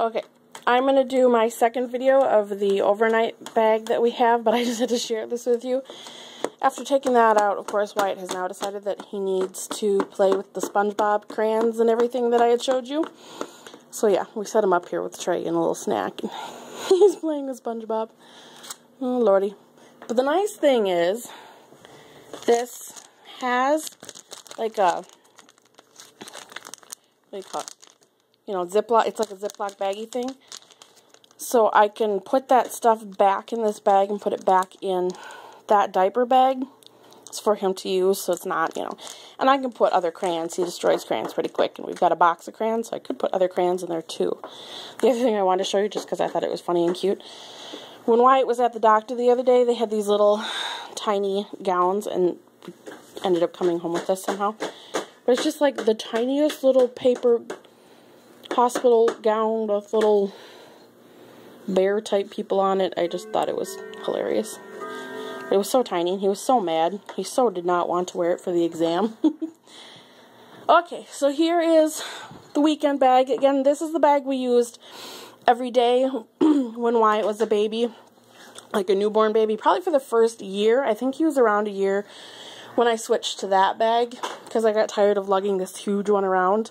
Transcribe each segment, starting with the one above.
Okay, I'm going to do my second video of the overnight bag that we have, but I just had to share this with you. After taking that out, of course, Wyatt has now decided that he needs to play with the SpongeBob crayons and everything that I had showed you. So yeah, we set him up here with Trey and a little snack. He's playing with SpongeBob. Oh, lordy. But the nice thing is, this has like a, what do you call it? You know, Ziploc. It's like a Ziploc baggy thing. So I can put that stuff back in this bag and put it back in that diaper bag. It's for him to use, so it's not, you know. And I can put other crayons. He destroys crayons pretty quick, and we've got a box of crayons, so I could put other crayons in there too. The other thing I wanted to show you, just because I thought it was funny and cute, when Wyatt was at the doctor the other day, they had these little tiny gowns, and we ended up coming home with this somehow. But it's just like the tiniest little paper hospital gown with little bear type people on it. I just thought it was hilarious. It was so tiny, and he was so mad. He so did not want to wear it for the exam. Okay, so here is the weekend bag. Again, this is the bag we used every day when Wyatt was a baby, like a newborn baby, probably for the first year. I think he was around a year when I switched to that bag because I got tired of lugging this huge one around.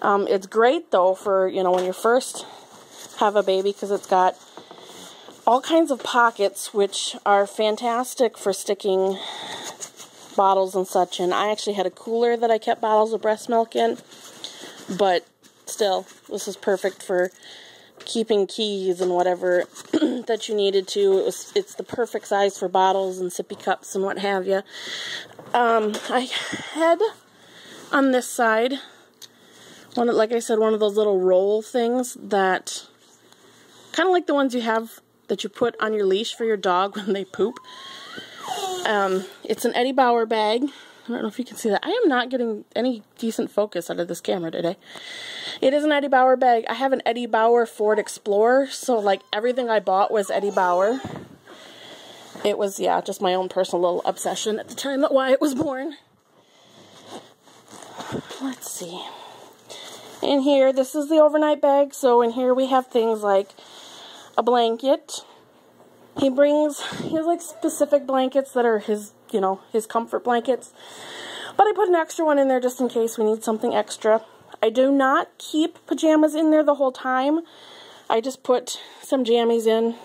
It's great, though, for, you know, when you first have a baby, because it's got all kinds of pockets, which are fantastic for sticking bottles and such in. I actually had a cooler that I kept bottles of breast milk in, but still, this is perfect for keeping keys and whatever that you needed to. It's the perfect size for bottles and sippy cups and what have you. I had on this side, like I said, one of those little roll things that, kind of like the ones you have that you put on your leash for your dog when they poop. It's an Eddie Bauer bag. I don't know if you can see that. I am not getting any decent focus out of this camera today. It is an Eddie Bauer bag. I have an Eddie Bauer Ford Explorer, so like everything I bought was Eddie Bauer. It was, yeah, just my own personal little obsession at the time that Wyatt was born. Let's see. In here, this is the overnight bag, so in here we have things like a blanket. He has like specific blankets that are his, you know, his comfort blankets. But I put an extra one in there just in case we need something extra. I do not keep pajamas in there the whole time. I just put some jammies in,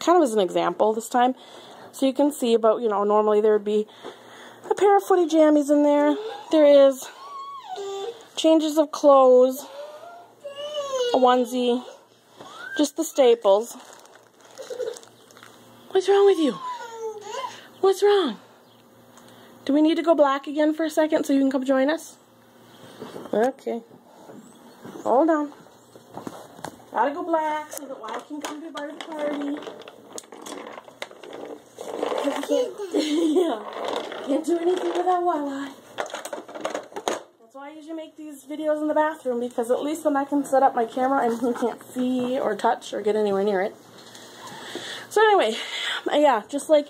kind of as an example this time. So you can see about, you know, normally there would be a pair of footy jammies in there. There is changes of clothes, a onesie, just the staples. What's wrong with you? What's wrong? Do we need to go black again for a second so you can come join us? Okay. Hold on. Gotta go black so that Wyatt can come be part of the party. Because yeah, can't do anything without Wyatt. That's why I usually make these videos in the bathroom, because at least then I can set up my camera and he can't see or touch or get anywhere near it. So anyway, yeah, just like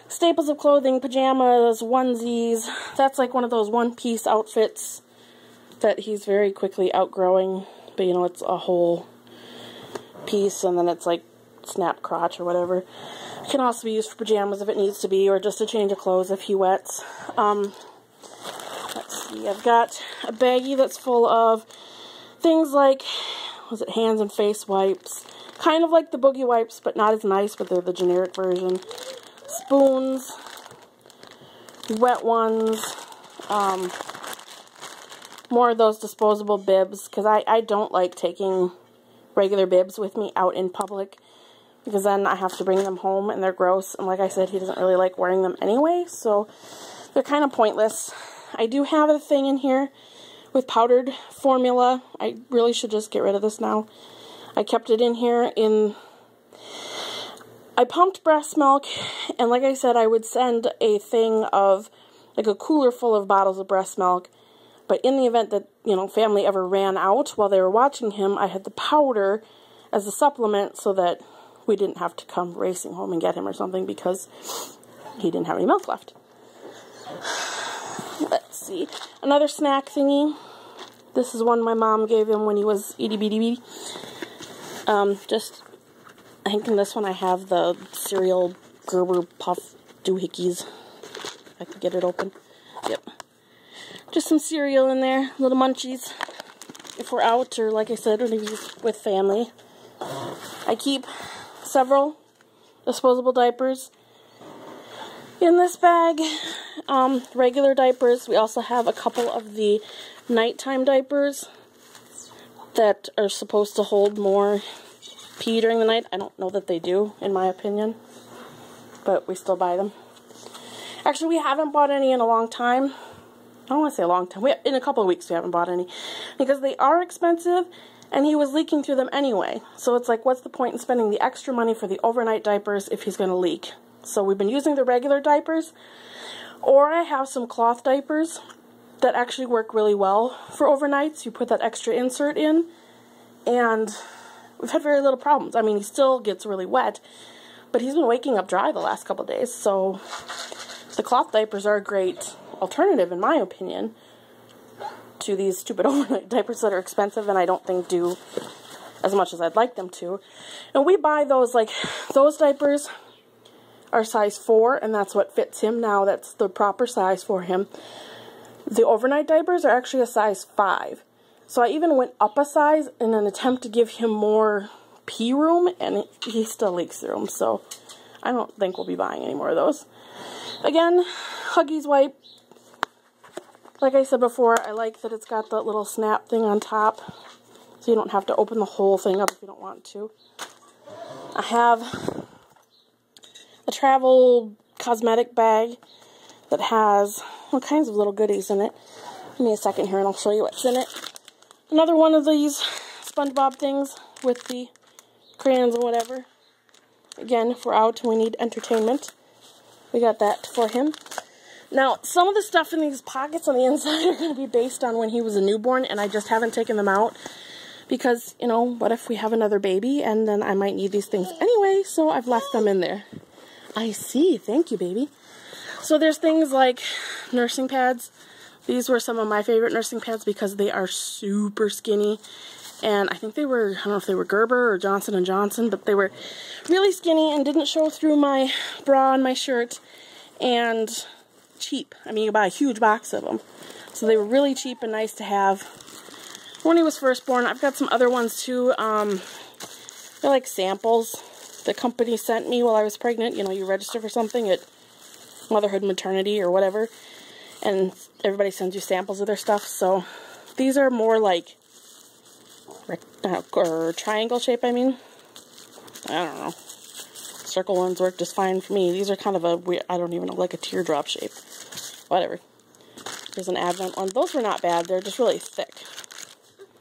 staples of clothing, pajamas, onesies. That's like one of those one-piece outfits that he's very quickly outgrowing. But, you know, it's a whole piece, and then it's like snap crotch or whatever. It can also be used for pajamas if it needs to be, or just a change of clothes if he wets. Let's see, I've got a baggie that's full of things like, was it hands and face wipes? Kind of like the boogie wipes, but not as nice, but they're the generic version. Spoons, wet ones, more of those disposable bibs, because I don't like taking regular bibs with me out in public, because then I have to bring them home and they're gross, and like I said, he doesn't really like wearing them anyway, so they're kind of pointless. I do have a thing in here with powdered formula. I really should just get rid of this now. I kept it in here I pumped breast milk, and like I said, I would send a thing of, like a cooler full of bottles of breast milk, but in the event that, you know, family ever ran out while they were watching him, I had the powder as a supplement so that we didn't have to come racing home and get him or something, because he didn't have any milk left. Let's see. Another snack thingy. This is one my mom gave him when he was itty bitty bitty. I think in this one I have the cereal Gerber Puff doohickeys. If I could get it open. Yep. Just some cereal in there, little munchies. If we're out, or like I said, or maybe with family. I keep several disposable diapers in this bag. Regular diapers. We also have a couple of the nighttime diapers that are supposed to hold more pee during the night. I don't know that they do, in my opinion, but we still buy them. Actually, we haven't bought any in a long time. I don't want to say a long time. In a couple of weeks we haven't bought any because they are expensive and he was leaking through them anyway. So it's like, what's the point in spending the extra money for the overnight diapers if he's going to leak? So we've been using the regular diapers, or I have some cloth diapers that actually work really well for overnights. You put that extra insert in and we've had very little problems. I mean, he still gets really wet, but he's been waking up dry the last couple of days, so the cloth diapers are a great alternative, in my opinion, to these stupid overnight diapers that are expensive and I don't think do as much as I'd like them to. And we buy those, like, those diapers are size 4, and that's what fits him now. That's the proper size for him. The overnight diapers are actually a size 5. So I even went up a size in an attempt to give him more pee room, and he still leaks through them, so I don't think we'll be buying any more of those. Again, Huggies wipe. Like I said before, I like that it's got that little snap thing on top, so you don't have to open the whole thing up if you don't want to. I have a travel cosmetic bag that has all kinds of little goodies in it. Give me a second here and I'll show you what's in it. Another one of these SpongeBob things with the crayons and whatever. Again, if we're out and we need entertainment, we got that for him. Now, some of the stuff in these pockets on the inside are going to be based on when he was a newborn, and I just haven't taken them out because, you know, what if we have another baby and then I might need these things anyway, so I've left them in there. I see. Thank you, baby. So there's things like nursing pads. These were some of my favorite nursing pads because they are super skinny. And I think they were, I don't know if they were Gerber or Johnson & Johnson, but they were really skinny and didn't show through my bra and my shirt. And cheap. I mean, you buy a huge box of them. So they were really cheap and nice to have when he was first born. I've got some other ones too. They're like samples the company sent me while I was pregnant. You know, you register for something at Motherhood Maternity or whatever, and everybody sends you samples of their stuff. So these are more like or triangle shape, I mean. I don't know. Circle ones work just fine for me. These are kind of a weird, I don't even know, like a teardrop shape. Whatever. There's an Advent one. Those were not bad. They're just really thick,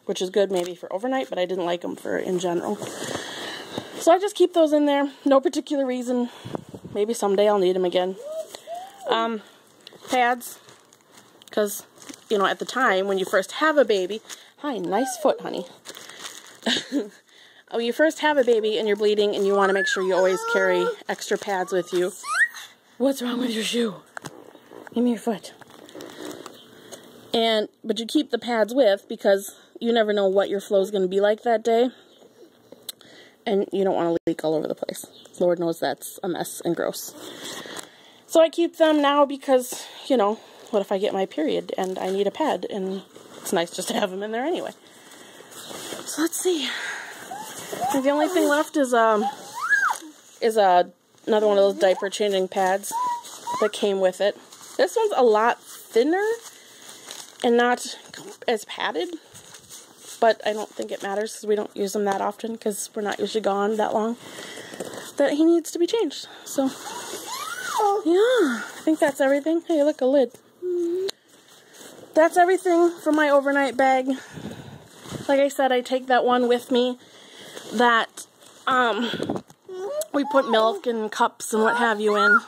which is good maybe for overnight, but I didn't like them for in general. So I just keep those in there. No particular reason. Maybe someday I'll need them again. Pads. Because, you know, at the time when you first have a baby... Hi, nice foot, honey. When you first have a baby and you're bleeding and you want to make sure you always carry extra pads with you. What's wrong with your shoe? Give me your foot. But you keep the pads with because you never know what your flow is going to be like that day. And you don't want to leak all over the place. Lord knows that's a mess and gross. So I keep them now because, you know, what if I get my period and I need a pad? And it's nice just to have them in there anyway. So let's see. And the only thing left is another one of those diaper changing pads that came with it. This one's a lot thinner and not as padded. But I don't think it matters because we don't use them that often because we're not usually gone that long. That he needs to be changed. So, yeah, I think that's everything. Hey, look, a lid. That's everything for my overnight bag. Like I said, I take that one with me that we put milk and cups and what have you in.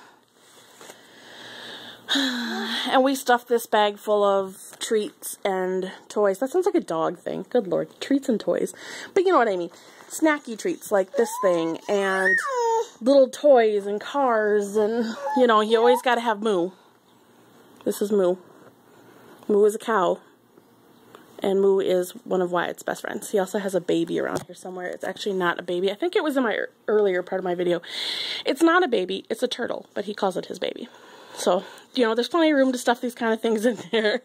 And we stuffed this bag full of treats and toys. That sounds like a dog thing. Good Lord. Treats and toys. But you know what I mean. Snacky treats like this thing and little toys and cars and, you know, you always got to have Moo. This is Moo. Moo is a cow. And Moo is one of Wyatt's best friends. He also has a baby around here somewhere. It's actually not a baby. I think it was in my earlier part of my video. It's not a baby. It's a turtle, but he calls it his baby. So, you know, there's plenty of room to stuff these kind of things in there.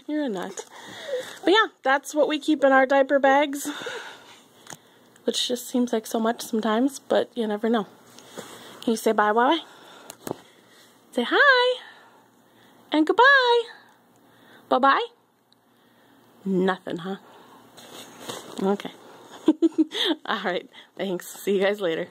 You're a nut. But yeah, that's what we keep in our diaper bags. Which just seems like so much sometimes, but you never know. Can you say bye, bye? Say hi. And goodbye. Bye-bye? Nothing, huh? Okay. Alright, thanks. See you guys later.